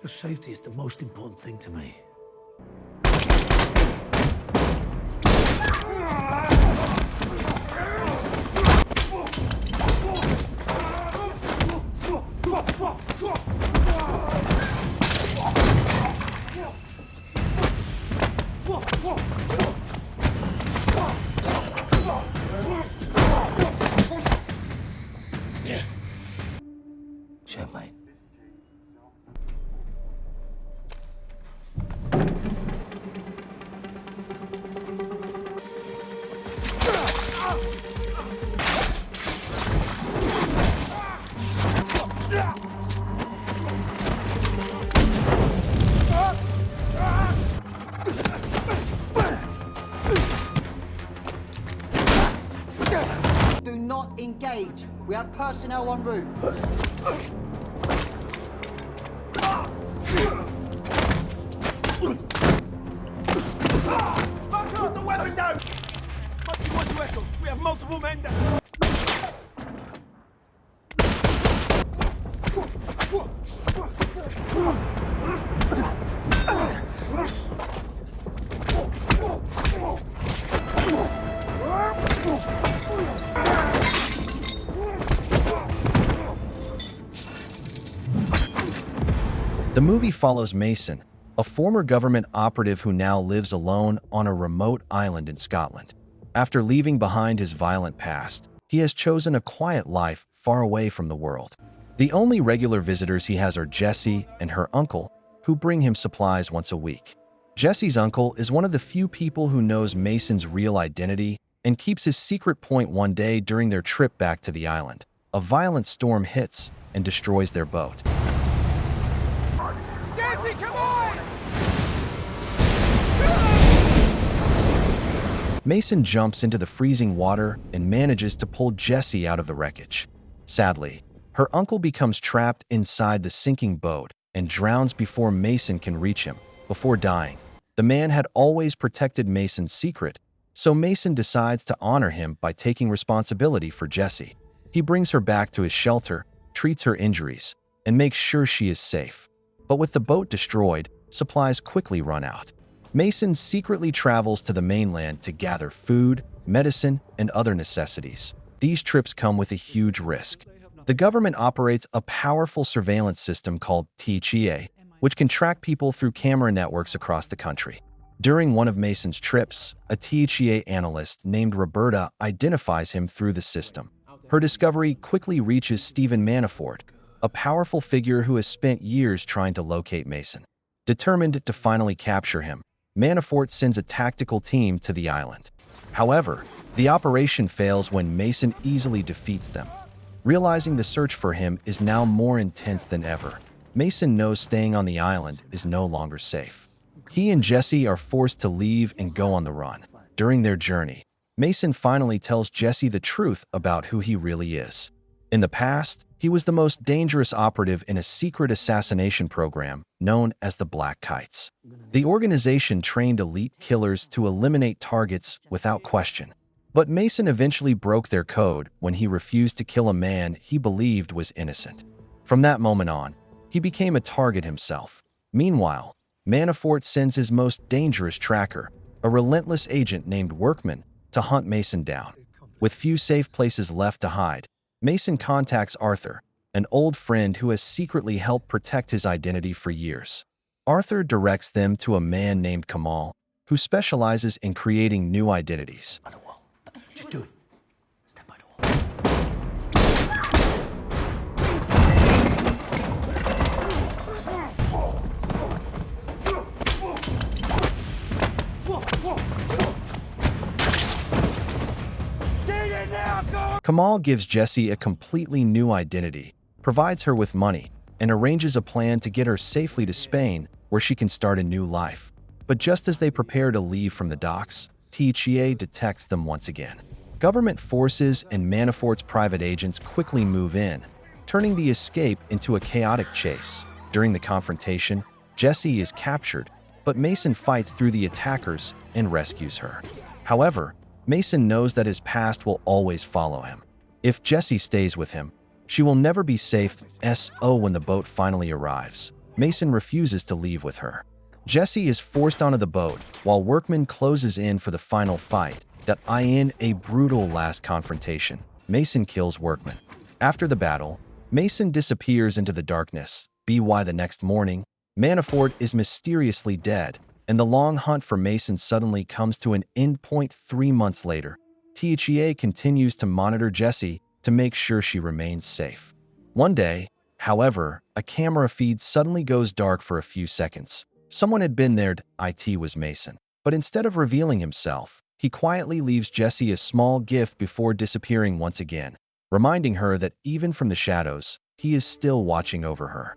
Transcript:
Your safety is the most important thing to me. Checkmate. Do not engage. We have personnel en route. Put the weapon down! Monkey wants to echo. We have multiple men down. The movie follows Mason, a former government operative who now lives alone on a remote island in Scotland. After leaving behind his violent past, he has chosen a quiet life far away from the world. The only regular visitors he has are Jessie and her uncle, who bring him supplies once a week. Jessie's uncle is one of the few people who knows Mason's real identity and keeps his secret point. One day during their trip back to the island, a violent storm hits and destroys their boat. Jesse, come on! Mason jumps into the freezing water and manages to pull Jessie out of the wreckage. Sadly, her uncle becomes trapped inside the sinking boat and drowns before Mason can reach him. Before dying, the man had always protected Mason's secret, so Mason decides to honor him by taking responsibility for Jessie. He brings her back to his shelter, treats her injuries, and makes sure she is safe. But with the boat destroyed, supplies quickly run out. Mason secretly travels to the mainland to gather food, medicine, and other necessities. These trips come with a huge risk. The government operates a powerful surveillance system called THEA, which can track people through camera networks across the country. During one of Mason's trips, a THEA analyst named Roberta identifies him through the system. Her discovery quickly reaches Stephen Manafort, a powerful figure who has spent years trying to locate Mason. Determined to finally capture him, Manafort sends a tactical team to the island. However, the operation fails when Mason easily defeats them. Realizing the search for him is now more intense than ever, Mason knows staying on the island is no longer safe. He and Jessie are forced to leave and go on the run. During their journey, Mason finally tells Jessie the truth about who he really is. In the past, he was the most dangerous operative in a secret assassination program known as the Black Kites. The organization trained elite killers to eliminate targets without question. But Mason eventually broke their code when he refused to kill a man he believed was innocent. From that moment on, he became a target himself. Meanwhile, Manafort sends his most dangerous tracker, a relentless agent named Workman, to hunt Mason down. With few safe places left to hide, Mason contacts Arthur, an old friend who has secretly helped protect his identity for years. Arthur directs them to a man named Kamal, who specializes in creating new identities. By the wall. Just do it. Step by the wall. Kamal gives Jessie a completely new identity, provides her with money, and arranges a plan to get her safely to Spain, where she can start a new life. But just as they prepare to leave from the docks, THEA detects them once again. Government forces and Manafort's private agents quickly move in, turning the escape into a chaotic chase. During the confrontation, Jessie is captured, but Mason fights through the attackers and rescues her. However, Mason knows that his past will always follow him. If Jessie stays with him, she will never be safe. When the boat finally arrives, Mason refuses to leave with her. Jesse is forced onto the boat while Workman closes in for the final fight that in a brutal last confrontation. Mason kills Workman. After the battle, Mason disappears into the darkness. The next morning, Manafort is mysteriously dead, and the long hunt for Mason suddenly comes to an end point 3 months later. THEA continues to monitor Jesse to make sure she remains safe. One day, however, a camera feed suddenly goes dark for a few seconds. Someone had been there. It was Mason. But instead of revealing himself, he quietly leaves Jesse a small gift before disappearing once again, reminding her that even from the shadows, he is still watching over her.